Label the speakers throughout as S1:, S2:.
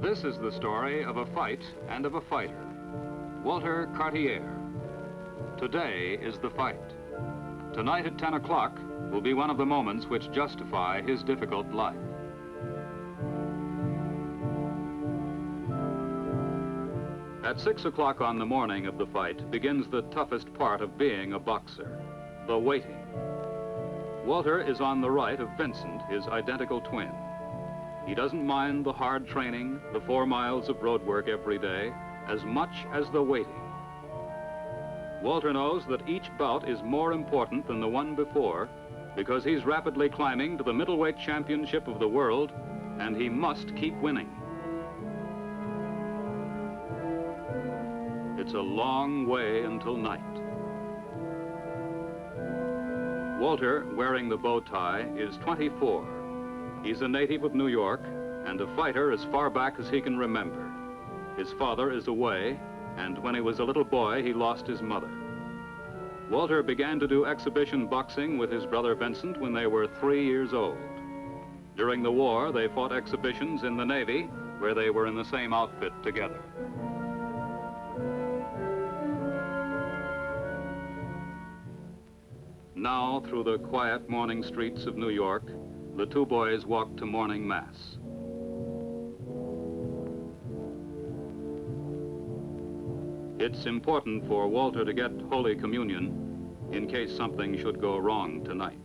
S1: This is the story of a fight and of a fighter, Walter Cartier. Today is the fight. Tonight at 10 o'clock will be one of the moments which justify his difficult life. At 6 o'clock on the morning of the fight begins the toughest part of being a boxer, the waiting. Walter is on the right of Vincent, his identical twin. He doesn't mind the hard training, the 4 miles of road work every day, as much as the waiting. Walter knows that each bout is more important than the one before because he's rapidly climbing to the middleweight championship of the world, and he must keep winning. It's a long way until night. Walter, wearing the bow tie, is 24. He's a native of New York and a fighter as far back as he can remember. His father is away, and when he was a little boy, he lost his mother. Walter began to do exhibition boxing with his brother Vincent when they were 3 years old. During the war, they fought exhibitions in the Navy, where they were in the same outfit together. Now, through the quiet morning streets of New York, the 2 boys walk to morning mass. It's important for Walter to get Holy Communion in case something should go wrong tonight.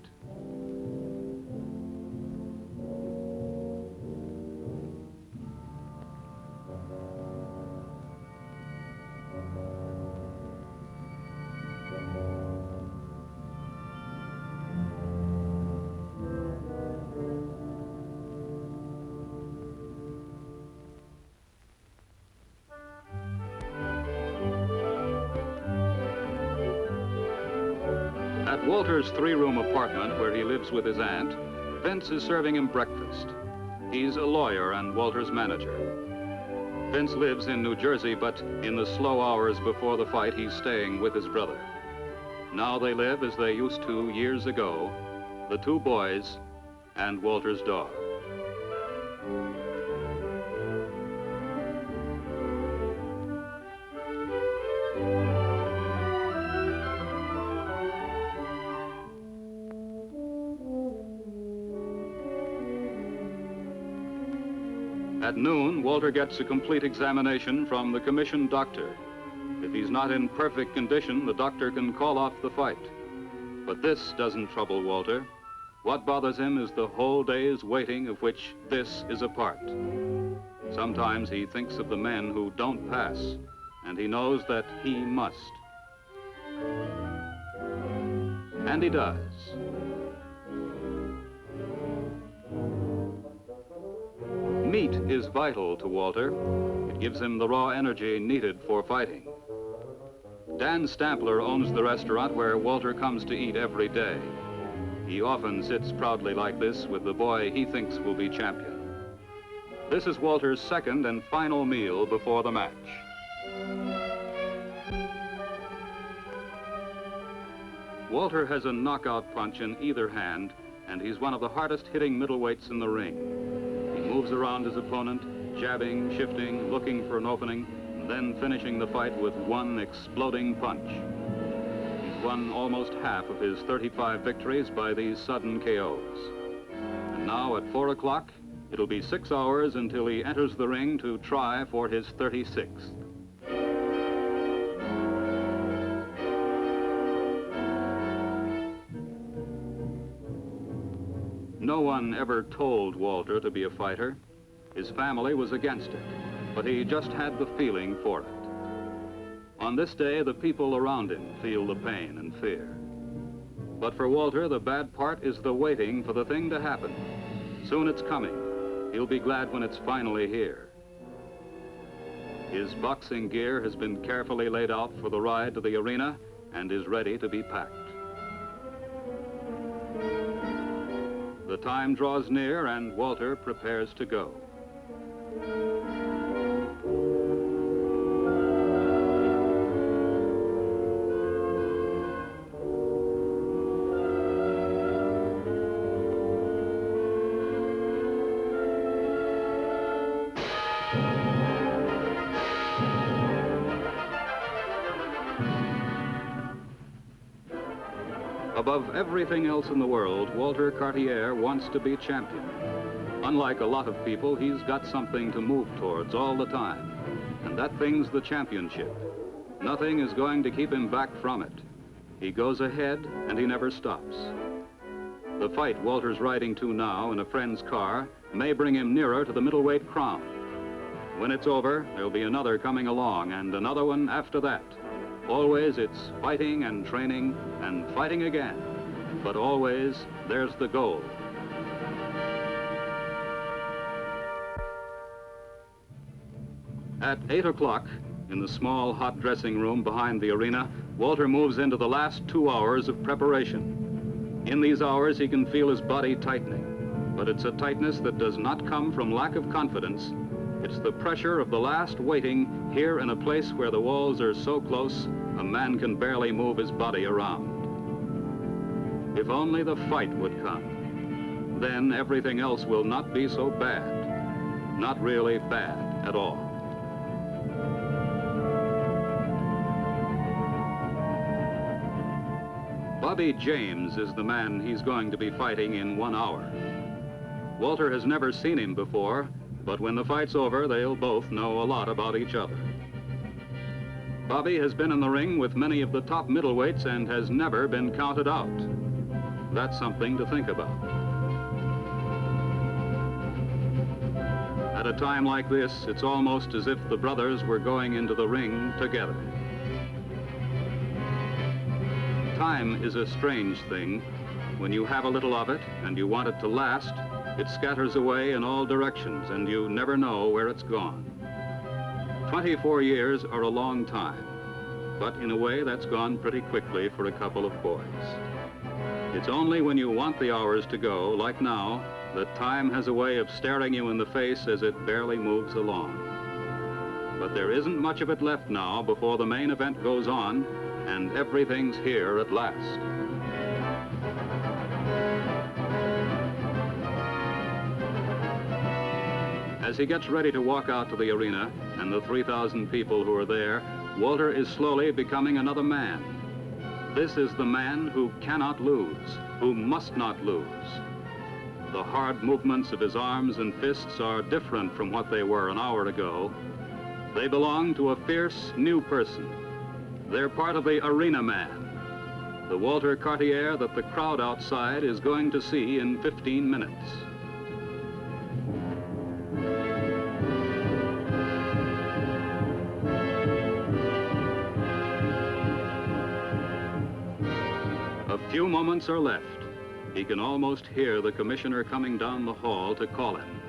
S1: At Walter's 3-room apartment where he lives with his aunt, Vince is serving him breakfast. He's a lawyer and Walter's manager. Vince lives in New Jersey, but in the slow hours before the fight, he's staying with his brother. Now they live as they used to years ago, the 2 boys and Walter's dog. At noon, Walter gets a complete examination from the commissioned doctor. If he's not in perfect condition, the doctor can call off the fight. But this doesn't trouble Walter. What bothers him is the whole day's waiting, of which this is a part. Sometimes he thinks of the men who don't pass, and he knows that he must. And he does. Meat is vital to Walter. It gives him the raw energy needed for fighting. Dan Stampler owns the restaurant where Walter comes to eat every day. He often sits proudly like this with the boy he thinks will be champion. This is Walter's second and final meal before the match. Walter has a knockout punch in either hand, and he's one of the hardest hitting middleweights in the ring. He moves around his opponent, jabbing, shifting, looking for an opening, and then finishing the fight with one exploding punch. He's won almost half of his 35 victories by these sudden KOs. And now at 4 o'clock, it'll be 6 hours until he enters the ring to try for his 36th. No one ever told Walter to be a fighter. His family was against it, but he just had the feeling for it. On this day, the people around him feel the pain and fear. But for Walter, the bad part is the waiting for the thing to happen. Soon it's coming. He'll be glad when it's finally here. His boxing gear has been carefully laid out for the ride to the arena and is ready to be packed. The time draws near and Walter prepares to go. Above everything else in the world, Walter Cartier wants to be champion. Unlike a lot of people, he's got something to move towards all the time, and that thing's the championship. Nothing is going to keep him back from it. He goes ahead, and he never stops. The fight Walter's riding to now in a friend's car may bring him nearer to the middleweight crown. When it's over, there'll be another coming along, and another one after that. Always it's fighting and training and fighting again, but always there's the goal. At 8 o'clock, in the small hot dressing room behind the arena, Walter moves into the last 2 hours of preparation. In these hours, he can feel his body tightening, but it's a tightness that does not come from lack of confidence. It's the pressure of the last waiting here in a place where the walls are so close, a man can barely move his body around. If only the fight would come, then everything else will not be so bad. Not really bad at all. Bobby James is the man he's going to be fighting in 1 hour. Walter has never seen him before, but when the fight's over, they'll both know a lot about each other. Bobby has been in the ring with many of the top middleweights and has never been counted out. That's something to think about. At a time like this, it's almost as if the brothers were going into the ring together. Time is a strange thing. When you have a little of it and you want it to last, it scatters away in all directions and you never know where it's gone. 24 years are a long time, but in a way that's gone pretty quickly for a couple of boys. It's only when you want the hours to go, like now, that time has a way of staring you in the face as it barely moves along. But there isn't much of it left now before the main event goes on, and everything's here at last. As he gets ready to walk out to the arena and the 3,000 people who are there, Walter is slowly becoming another man. This is the man who cannot lose, who must not lose. The hard movements of his arms and fists are different from what they were an hour ago. They belong to a fierce new person. They're part of the arena man, the Walter Cartier that the crowd outside is going to see in 15 minutes. A few moments are left. He can almost hear the commissioner coming down the hall to call him.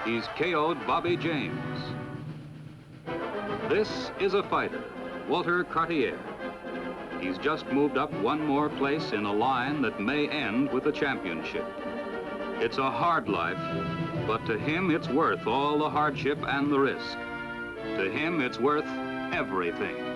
S1: He's KO'd Bobby James. This is a fighter, Walter Cartier. He's just moved up one more place in a line that may end with the championship. It's a hard life, but to him it's worth all the hardship and the risk. To him it's worth everything.